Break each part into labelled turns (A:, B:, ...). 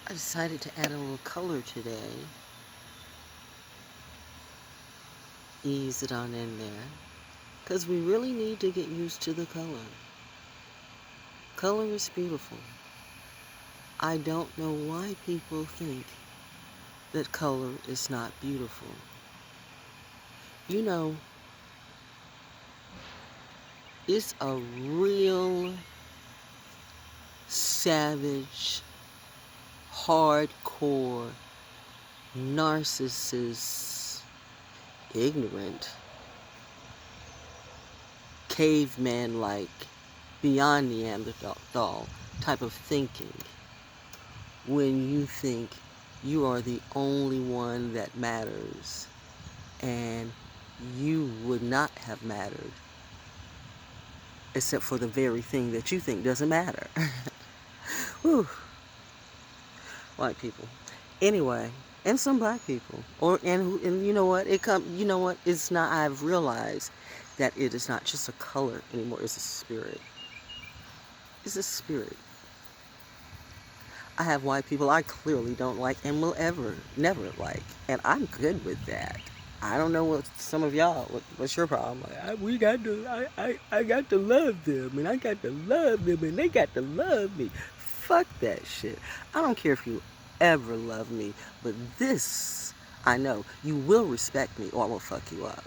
A: I decided to add a little color today. Ease it on in there. Because we really need to get used to the color. Color is beautiful. I don't know why people think that color is not beautiful. You know, it's a real savage, hardcore, narcissist, ignorant, caveman-like, beyond Neanderthal type of thinking when you think you are the only one that matters and you would not have mattered except for the very thing that you think doesn't matter. Whew. White people. Anyway, and some black people. And you know what? It's not, I've realized that it is not just a color anymore, it's a spirit. It's a spirit. I have white people I clearly don't like and will never like. And I'm good with that. I don't know what some of y'all, what's your problem? I got to love them, and I got to love them, and they got to love me. Fuck that shit. I don't care if you ever love me, but this, I know, you will respect me or I will fuck you up.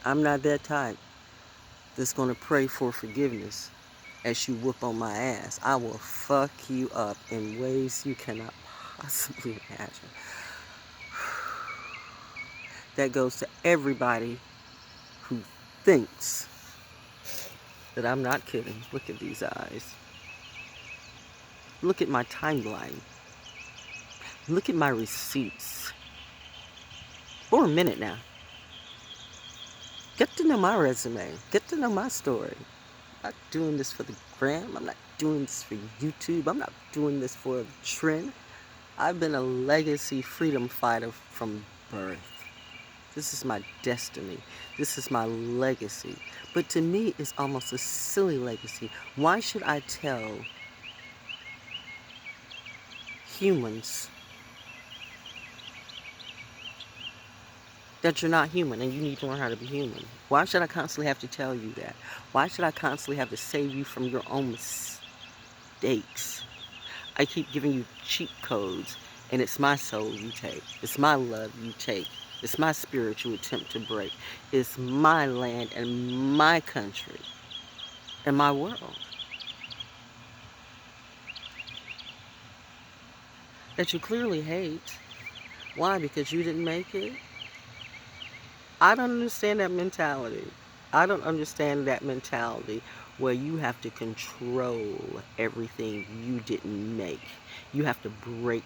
A: I'm not that type that's gonna pray for forgiveness as you whoop on my ass. I will fuck you up in ways you cannot possibly imagine. That goes to everybody who thinks that I'm not kidding. Look at these eyes. Look at my timeline. Look at my receipts. For a minute now. Get to know my resume. Get to know my story. I'm not doing this for the gram. I'm not doing this for YouTube. I'm not doing this for a trend. I've been a legacy freedom fighter from birth. This is my destiny. This is my legacy. But to me, it's almost a silly legacy. Why should I tell humans that you're not human and you need to learn how to be human? Why should I constantly have to tell you that? Why should I constantly have to save you from your own mistakes? I keep giving you cheat codes, and it's my soul you take. It's my love you take. It's my spirit you attempt to break. It's my land and my country and my world that you clearly hate. Why? Because you didn't make it? I don't understand that mentality. I don't understand that mentality where you have to control everything you didn't make. You have to break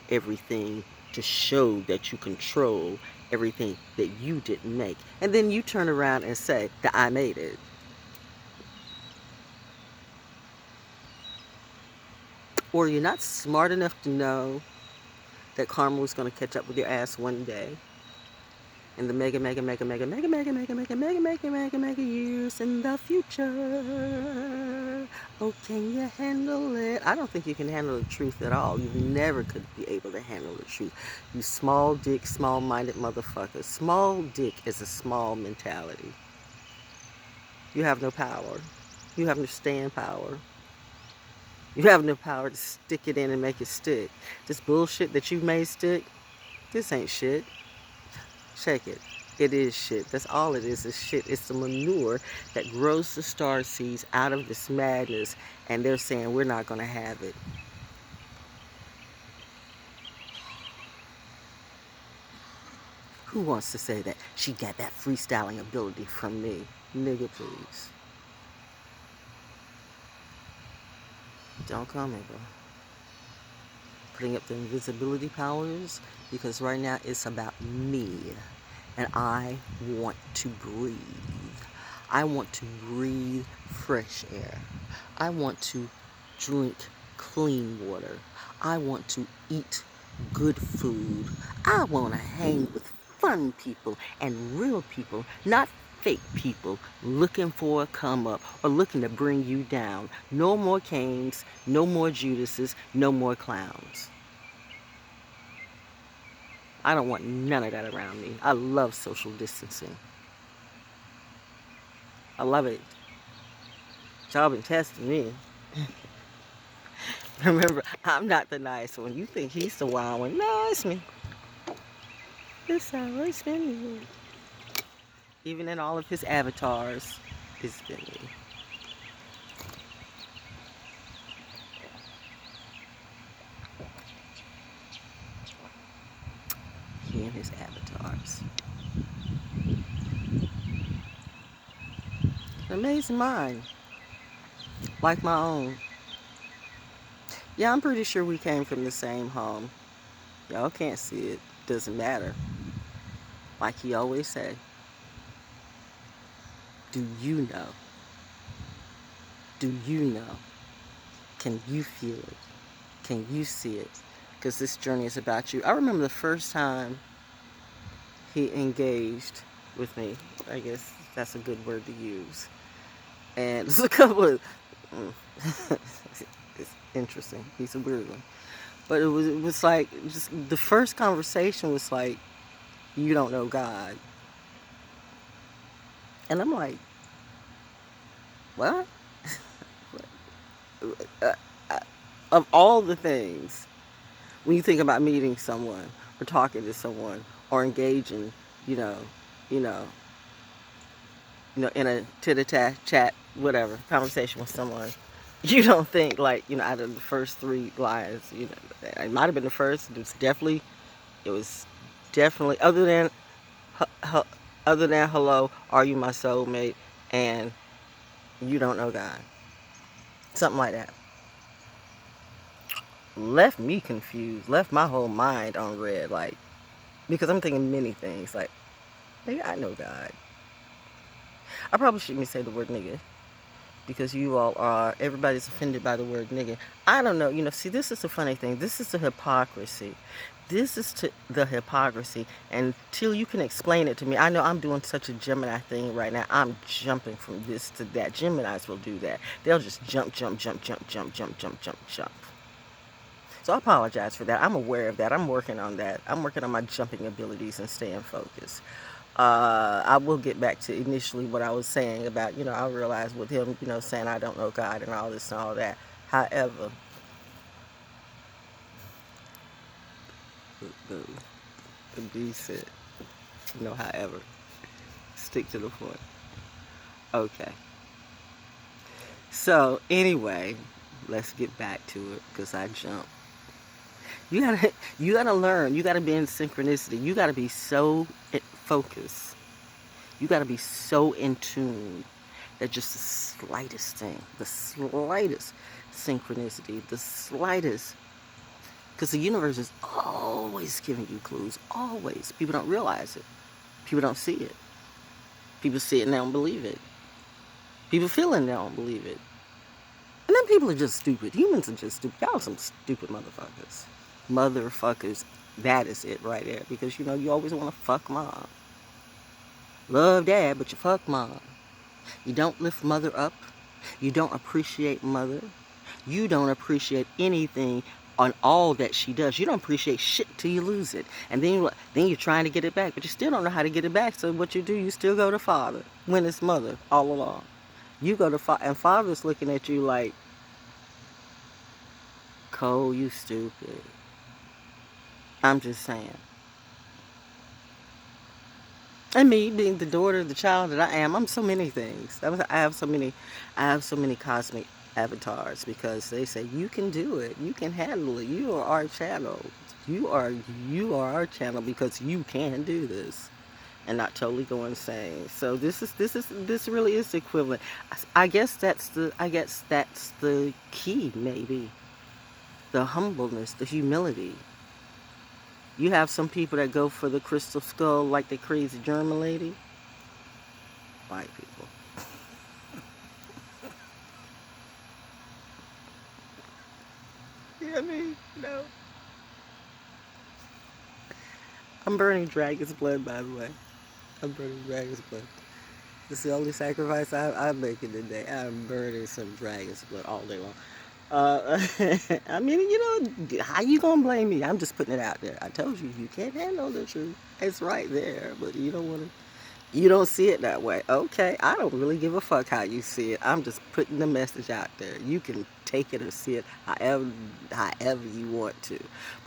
A: everything to show that you control everything that you didn't make. And then you turn around and say that I made it. Or you're not smart enough to know that karma was going to catch up with your ass one day. In the mega years in the future. Oh, can you handle it? I don't think you can handle the truth at all. You never could be able to handle the truth. You small dick, small-minded motherfucker. Small dick is a small mentality. You have no power. You have no stand power. You have no power to stick it in and make it stick. This bullshit that you made stick, this ain't shit. Check it. It is shit. That's all it is shit. It's the manure that grows the star seeds out of this madness, and they're saying we're not going to have it. Who wants to say that she got that freestyling ability from me? Nigga, please. Don't call me, bro. Putting up the invisibility powers, because right now it's about me. And I want to breathe. I want to breathe fresh air. I want to drink clean water. I want to eat good food. I want to hang with fun people and real people, not fake people looking for a come up or looking to bring you down. No more Cains, no more Judases, no more clowns. I don't want none of that around me. I love social distancing. I love it. Y'all been testing me. Remember, I'm not the nice one. You think he's the wild one. No, it's me. It's always been me. Even in all of his avatars, it's been me. He and his avatars. An amazing mind. Like my own. Yeah, I'm pretty sure we came from the same home. Y'all can't see it. Doesn't matter. Like he always say. Do you know? Do you know? Can you feel it? Can you see it? Because this journey is about you. I remember the first time he engaged with me. I guess that's a good word to use. And there's a couple of... it's interesting. He's a weird one. But it was like, just the first conversation was like, you don't know God. And I'm like, what? Of all the things, when you think about meeting someone or talking to someone or engaging, you know, you know, in a tit-a-tat chat, whatever, conversation with someone, you don't think like, out of the first three lines, it might have been the first. It was definitely other than hello, are you my soulmate, and you don't know God, something like that. Left me confused, left my whole mind on red, like, because I'm thinking many things, like, maybe I know God. I probably shouldn't say the word nigga, because everybody's offended by the word nigga. I don't know, see, this is the funny thing. This is the hypocrisy. This is the hypocrisy. Until you can explain it to me, I know I'm doing such a Gemini thing right now. I'm jumping from this to that. Geminis will do that. They'll just jump. So I apologize for that. I'm aware of that. I'm working on that. I'm working on my jumping abilities and staying focused. I will get back to initially what I was saying about, I realized with him, saying I don't know God and all this and all that. However, the B said, however, stick to the point. Okay. So anyway, let's get back to it because I jumped. You gotta learn. You gotta be in synchronicity. You gotta be so focused. You gotta be so in tune that just the slightest thing, the slightest synchronicity, the slightest, because the universe is always giving you clues. Always. People don't realize it. People don't see it. People see it and they don't believe it. People feel it and they don't believe it. And then people are just stupid. Humans are just stupid. Y'all are some stupid motherfuckers. Motherfuckers. That is it right there. Because, you always want to fuck mom. Love dad, but you fuck mom. You don't lift mother up. You don't appreciate mother. You don't appreciate anything on all that she does. You don't appreciate shit till you lose it. And then you're trying to get it back. But you still don't know how to get it back. So what you do, you still go to father. When it's mother all along. You go to father. And father's looking at you like, Cole, you stupid. I'm just saying. And me being the daughter, the child that I am, I'm so many things. I have so many cosmic avatars because they say you can do it, you can handle it. You are our channel. You are our channel because you can do this, and not totally go insane. So this really is the equivalent. I guess that's the key, maybe. The humbleness, the humility. You have some people that go for the crystal skull like the crazy German lady. White people. You know what I mean? No. I'm burning dragon's blood, by the way. I'm burning dragon's blood. It's the only sacrifice I'm making today. I'm burning some dragon's blood all day long. I mean, how you gonna blame me? I'm just putting it out there. I told you, you can't handle the truth. It's right there, but you don't want to. You don't see it that way. Okay, I don't really give a fuck how you see it. I'm just putting the message out there. You can take it or see it however you want to.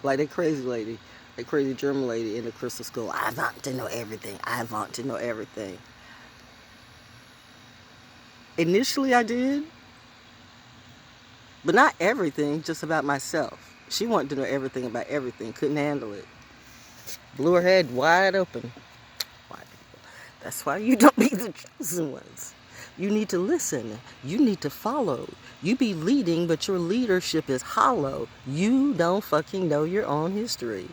A: Like that crazy lady, that crazy German lady in the crystal skull. I want to know everything. I want to know everything. Initially, I did, but not everything. Just about myself. She wanted to know everything about everything. Couldn't handle it. Blew her head wide open. That's why you don't be the chosen ones. You need to listen. You need to follow. You be leading, but your leadership is hollow. You don't fucking know your own history.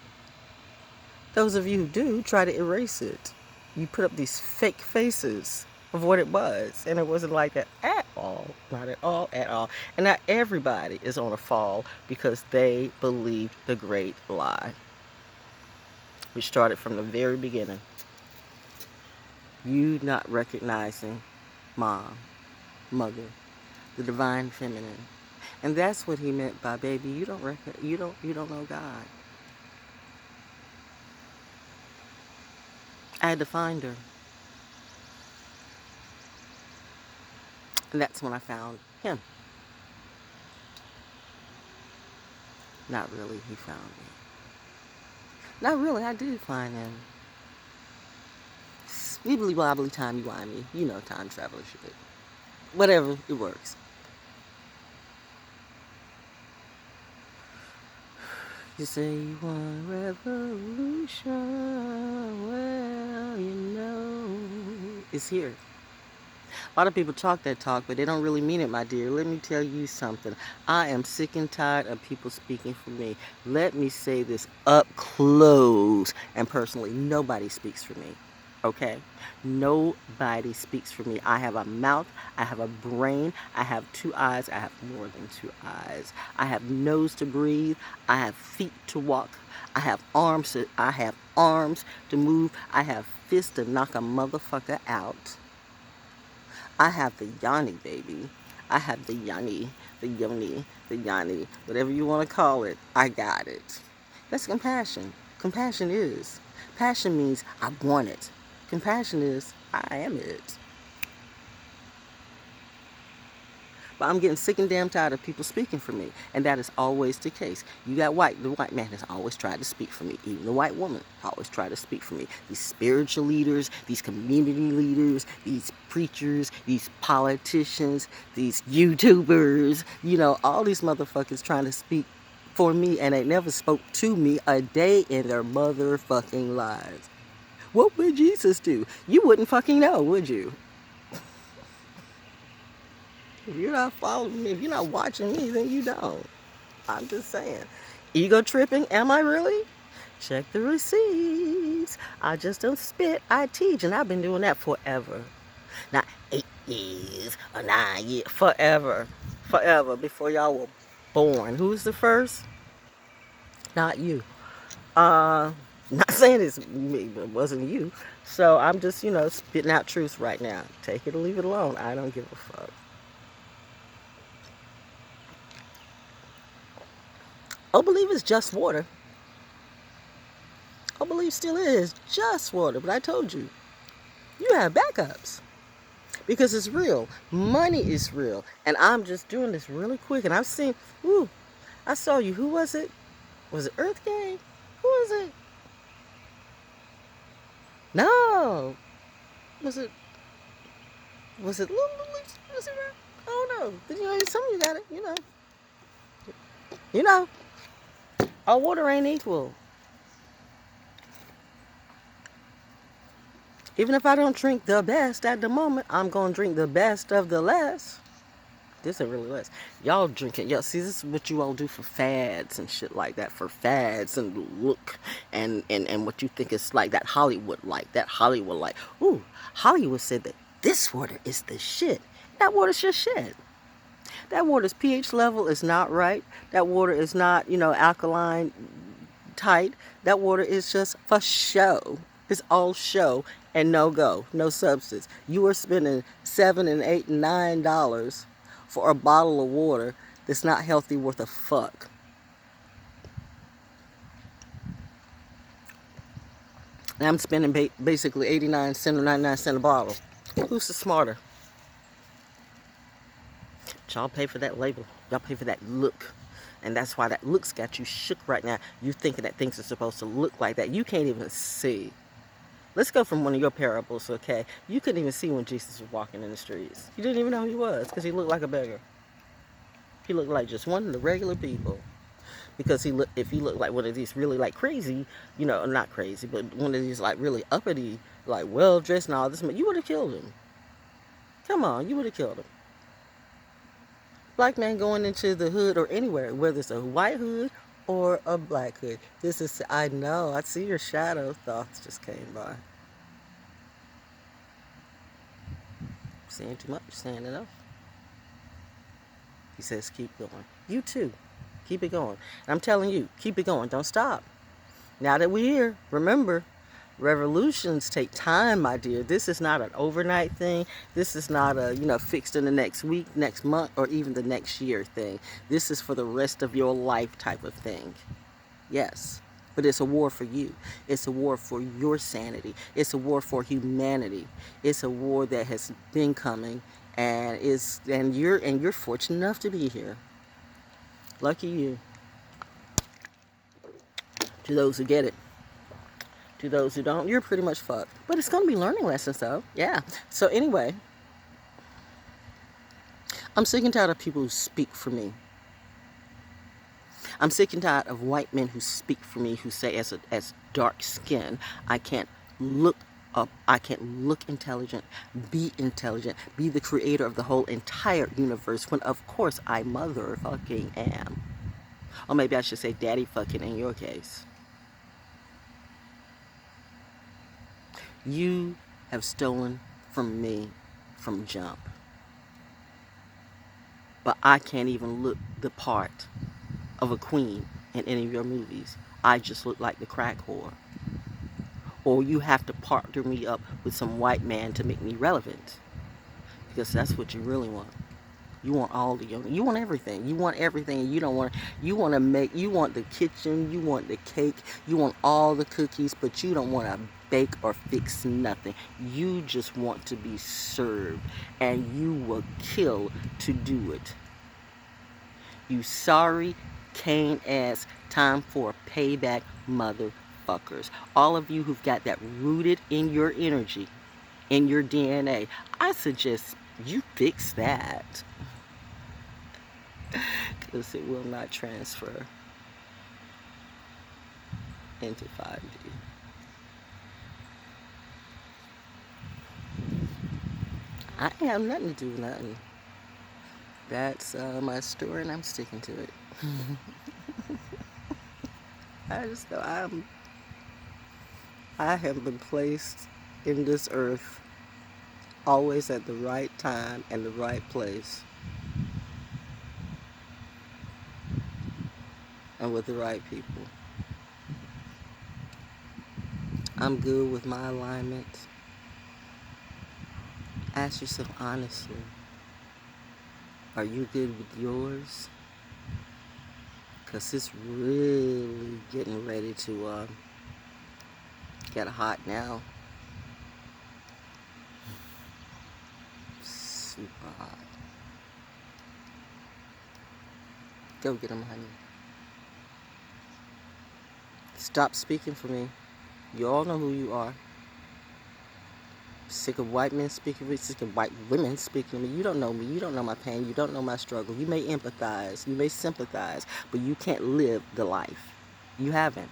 A: Those of you who do, try to erase it. You put up these fake faces of what it was, and it wasn't like that at all. Not at all, at all. And not everybody is on a fall because they believed the great lie. We started from the very beginning. You not recognizing mom, mother, the divine feminine. And that's what he meant by, baby, you don't know God. I had to find her. And that's when I found him. Not really, he found me. Not really, I did find him. Wibbly wobbly, timey wimey. You know, time traveler shit. Whatever, it works. You say you want revolution. Well, it's here. A lot of people talk that talk, but they don't really mean it, my dear. Let me tell you something. I am sick and tired of people speaking for me. Let me say this up close and personally. Nobody speaks for me. Okay? Nobody speaks for me. I have a mouth, I have a brain, I have 2 eyes, I have more than 2 eyes. I have nose to breathe, I have feet to walk, I have arms to move, I have fists to knock a motherfucker out. I have the yoni, baby. I have the yoni, the yoni, the yoni, whatever you want to call it. I got it. That's compassion. Compassion is. Passion means I want it. Compassion is I am it. But I'm getting sick and damn tired of people speaking for me. And that is always the case. You got the white man has always tried to speak for me. Even the white woman always tried to speak for me. These spiritual leaders, these community leaders, these preachers, these politicians, these YouTubers, all these motherfuckers trying to speak for me, and they never spoke to me a day in their motherfucking lives. What would Jesus do? You wouldn't fucking know, would you? If you're not following me, if you're not watching me, then you don't. I'm just saying. Ego tripping? Am I really? Check the receipts. I just don't spit. I teach, and I've been doing that forever. Not 8 years or 9 years. Forever. Forever. Before y'all were born. Who's the first? Not you. Not saying it's me, but it wasn't you. So I'm just, spitting out truth right now. Take it or leave it alone. I don't give a fuck. Oh, believe it's just water. Oh, believe still is just water. But I told you, you have backups. Because it's real. Money is real. And I'm just doing this really quick. And I've seen, I saw you. Who was it? Was it Earth Gang? Who was it? No. Was it Lulu? Was it her? I don't know. Some of you got it, All water ain't equal. Even if I don't drink the best at the moment, I'm going to drink the best of the less. This ain't really less. Y'all drinking. See, this is what you all do for fads and shit like that. For fads and look and what you think is like that Hollywood like. That Hollywood like. Ooh, Hollywood said that this water is the shit. That water's just shit. That water's pH level is not right. That water is not, alkaline tight. That water is just for show. It's all show. and no go, no substance. You are spending $7 and $8 and $9 for a bottle of water that's not healthy worth a fuck. And I'm spending basically 89 cents or 99 cents a bottle. Who's the smarter? Y'all pay for that label. Y'all pay for that look. And that's why that look's got you shook right now. You thinking that things are supposed to look like that. You can't even see. Let's go from one of your parables, okay? You couldn't even see when Jesus was walking in the streets. You didn't even know who he was because he looked like a beggar. He looked like just one of the regular people. Because if he looked like one of these really like crazy, not crazy, but one of these like really uppity, like well-dressed and all this, you would have killed him. Come on, you would have killed him. Black man going into the hood or anywhere, whether it's a white hood or a black hood. I know, I see your shadow. Thoughts just came by. Saying too much, saying enough. He says, keep going. You too. Keep it going. And I'm telling you, keep it going. Don't stop. Now that we're here, remember, revolutions take time, my dear. This is not an overnight thing. This is not a, fixed in the next week, next month, or even the next year thing. This is for the rest of your life type of thing. Yes. But it's a war for you. It's a war for your sanity. It's a war for humanity. It's a war that has been coming and you're fortunate enough to be here. Lucky you. To those who get it. To those who don't, you're pretty much fucked. But it's going to be learning lessons, though. Yeah. So anyway, I'm sick and tired of people who speak for me. I'm sick and tired of white men who speak for me, who say as dark skin, I can't look up, I can't look intelligent, be the creator of the whole entire universe, when of course I motherfucking am. Or maybe I should say daddy fucking in your case. You have stolen from me from jump. But I can't even look the part of a queen in any of your movies. I just look like the crack whore. Or you have to partner me up with some white man to make me relevant. Because that's what you really want. You want you want everything. You want everything. You want the kitchen, you want the cake, you want all the cookies, but you don't want to bake or fix nothing. You just want to be served, and you will kill to do it. You sorry, Cain ass, time for payback motherfuckers. All of you who've got that rooted in your energy, in your DNA, I suggest you fix that. Because it will not transfer into 5D. I have nothing to do with nothing. That's my story, and I'm sticking to it. I just know I have been placed in this earth always at the right time and the right place. And with the right people. I'm good with my alignment. Ask yourself honestly, are you good with yours? Because it's really getting ready to get hot now. Super hot. Go get them, honey. Stop speaking for me. You all know who you are. Sick of white men speaking for me, sick of white women speaking to me. You don't know me. You don't know my pain. You don't know my struggle. You may empathize. You may sympathize. But you can't live the life. You haven't.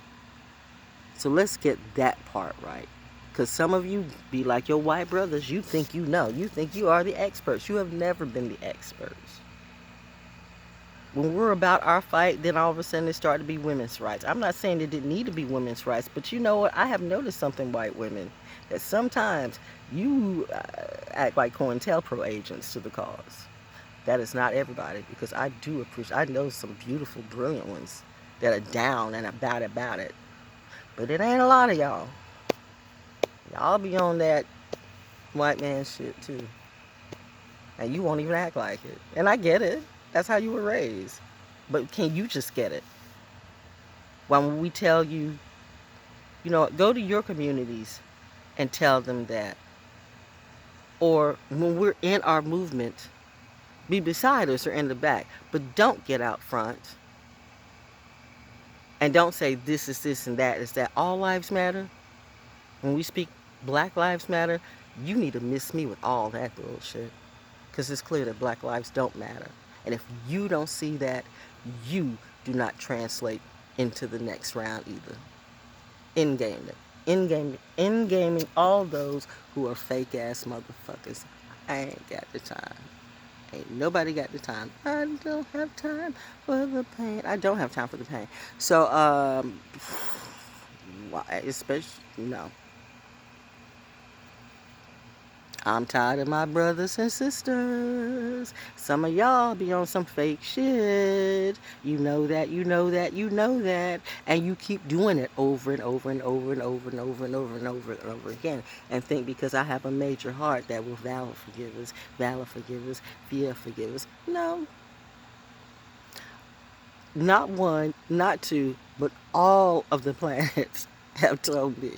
A: So let's get that part right. Because some of you be like your white brothers. You think you know. You think you are the experts. You have never been the experts. When we're about our fight, then all of a sudden it started to be women's rights. I'm not saying it didn't need to be women's rights, but you know what? I have noticed something, white women, that sometimes you act like COINTELPRO agents to the cause. That is not everybody, because I do appreciate, I know some beautiful, brilliant ones that are down and about it. But it ain't a lot of y'all. Y'all be on that white man shit too. And you won't even act like it. And I get it. That's how you were raised. But can you just get it? When we tell you, go to your communities and tell them that. Or when we're in our movement, be beside us or in the back. But don't get out front. And don't say this is this and that is that. All lives matter. When we speak Black Lives Matter, you need to miss me with all that bullshit. Because it's clear that Black lives don't matter. And if you don't see that, you do not translate into the next round either. In-gaming all those who are fake ass motherfuckers. I ain't got the time. Ain't nobody got the time. I don't have time for the pain. I don't have time for the pain. So, why? Especially, no. I'm tired of my brothers and sisters. Some of y'all be on some fake shit. You know that. And you keep doing it over and over and over and over and over and over and over and over again. And think because I have a major heart that will valor forgive us, fear forgive us. No. Not one, not two, but all of the planets have told me.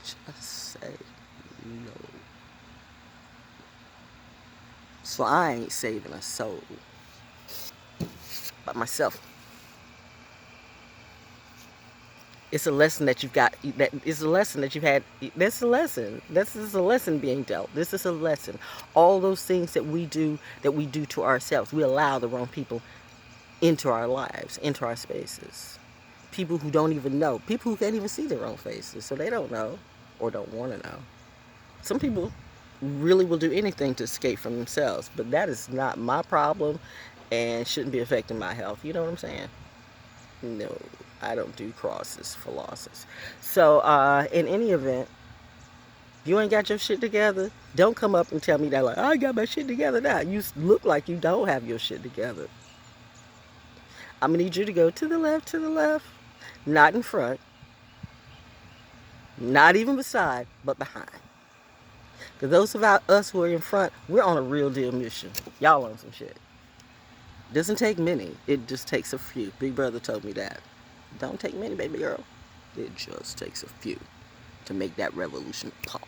A: Just say no. So I ain't saving a soul but myself. It's a lesson that you've got. That is a lesson that you've had. This is a lesson. This is a lesson being dealt. This is a lesson. All those things that we do to ourselves, we allow the wrong people into our lives, into our spaces. People who don't even know. People who can't even see their own faces, so they don't know or don't want to know. Some people really will do anything to escape from themselves, but that is not my problem and shouldn't be affecting my health. You know what I'm saying? No, I don't do crosses for losses. So in any event, you ain't got your shit together, don't come up and tell me that like, I got my shit together now. You look like you don't have your shit together. I'm gonna need you to go to the left, not in front, not even beside, but behind. Because those of us who are in front, we're on a real deal mission. Y'all on some shit. Doesn't take many. It just takes a few. Big brother told me that. Don't take many, baby girl. It just takes a few to make that revolution pop.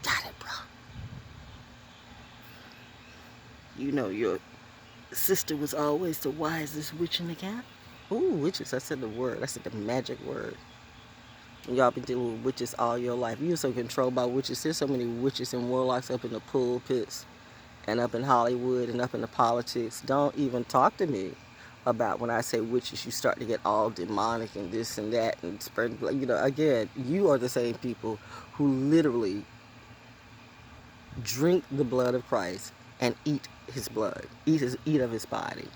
A: Got it, bro. You know your sister was always the wisest witch in the camp. Ooh, witches. I said the word. I said the magic word. Y'all been dealing with witches all your life. You're so controlled by witches. There's so many witches and warlocks up in the pulpits and up in Hollywood and up in the politics. Don't even talk to me about when I say witches, you start to get all demonic and this and that and spread. Again, you are the same people who literally drink the blood of Christ and eat his blood, eat of his body.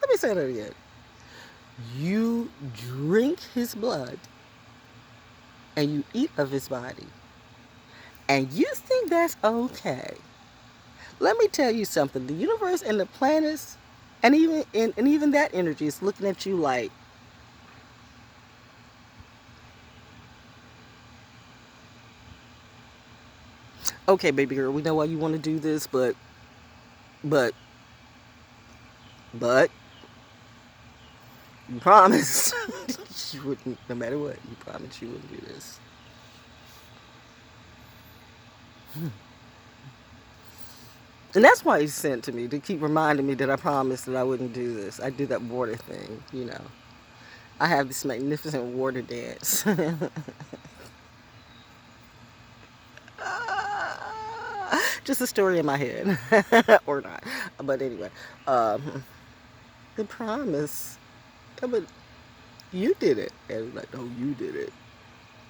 A: Let me say that again. You drink his blood and you eat of his body. And you think that's okay. Let me tell you something. The universe and the planets and even that energy is looking at you like, okay, baby girl, we know why you want to do this, but you promised you wouldn't, no matter what, you promised you wouldn't do this. And that's why he sent to me, to keep reminding me that I promised that I wouldn't do this. I do that water thing, I have this magnificent water dance. Just a story in my head. Or not. But anyway, the promise. But you did it. And like, no, you did it.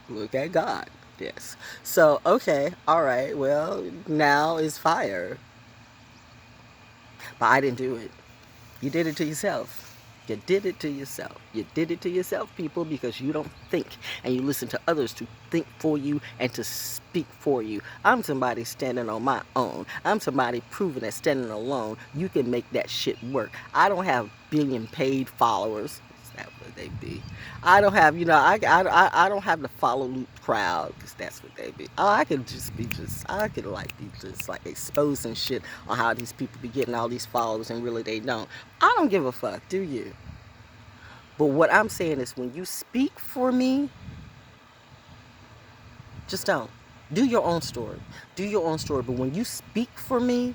A: Look at God. Yes. So, okay. All right. Well, now is fire. But I didn't do it. You did it to yourself. You did it to yourself. You did it to yourself, people, because you don't think and you listen to others to think for you and to speak for you. I'm somebody standing on my own. I'm somebody proving that standing alone, you can make that shit work. I don't have billion paid followers. Is that what they be. I don't have, I don't have the follow loop crowd because that's what they be. Oh, I could like be just like exposing shit on how these people be getting all these followers and really they don't. I don't give a fuck, do you? But what I'm saying is when you speak for me, just don't. Do your own story. Do your own story. But when you speak for me,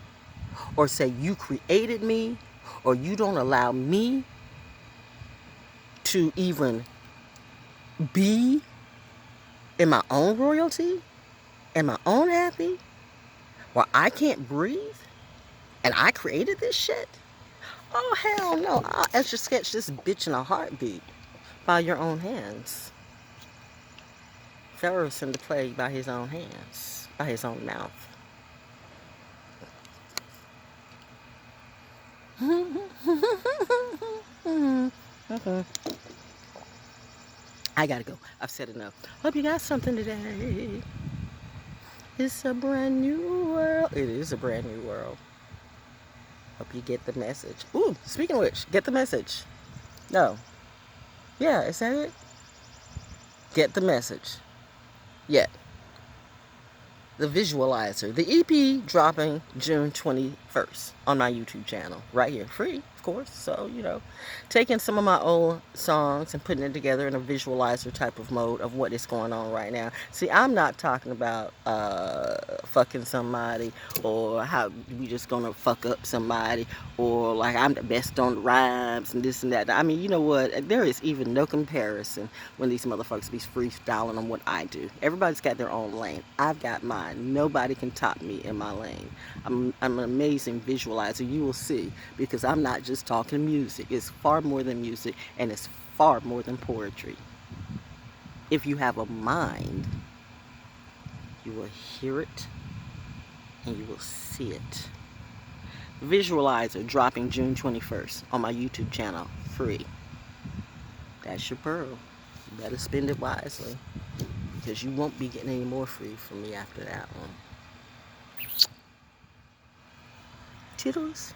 A: or say you created me, or you don't allow me to even be in my own royalty, in my own happy, where I can't breathe, and I created this shit? Oh, hell no. I'll etch a sketch this bitch in a heartbeat by your own hands. Pharaoh sent the plague by his own hands, by his own mouth. I gotta go. I've said enough. Hope you got something today. It's a brand new world. It is a brand new world. Hope you get the message. Ooh, speaking of which, get the message. No. Yeah, is that it? Get the message. Yeah. The visualizer. The EP dropping June 21st on my YouTube channel. Right here. Free, of course. So, taking some of my old songs and putting it together in a visualizer type of mode of what is going on right now. See, I'm not talking about fucking somebody or how we just gonna fuck up somebody or like I'm the best on the rhymes and this and that. I mean, you know what? There is even no comparison when these motherfuckers be freestyling on what I do. Everybody's got their own lane. I've got mine. Nobody can top me in my lane. I'm an amazing visualizer. You will see, because I'm not just talking music. It's far more than music, and it's far more than poetry. If you have a mind, you will hear it and you will see it. Visualizer dropping June 21st on my YouTube channel, free. That's your pearl. You better spend it wisely, because you won't be getting any more free from me after that one. Toodles.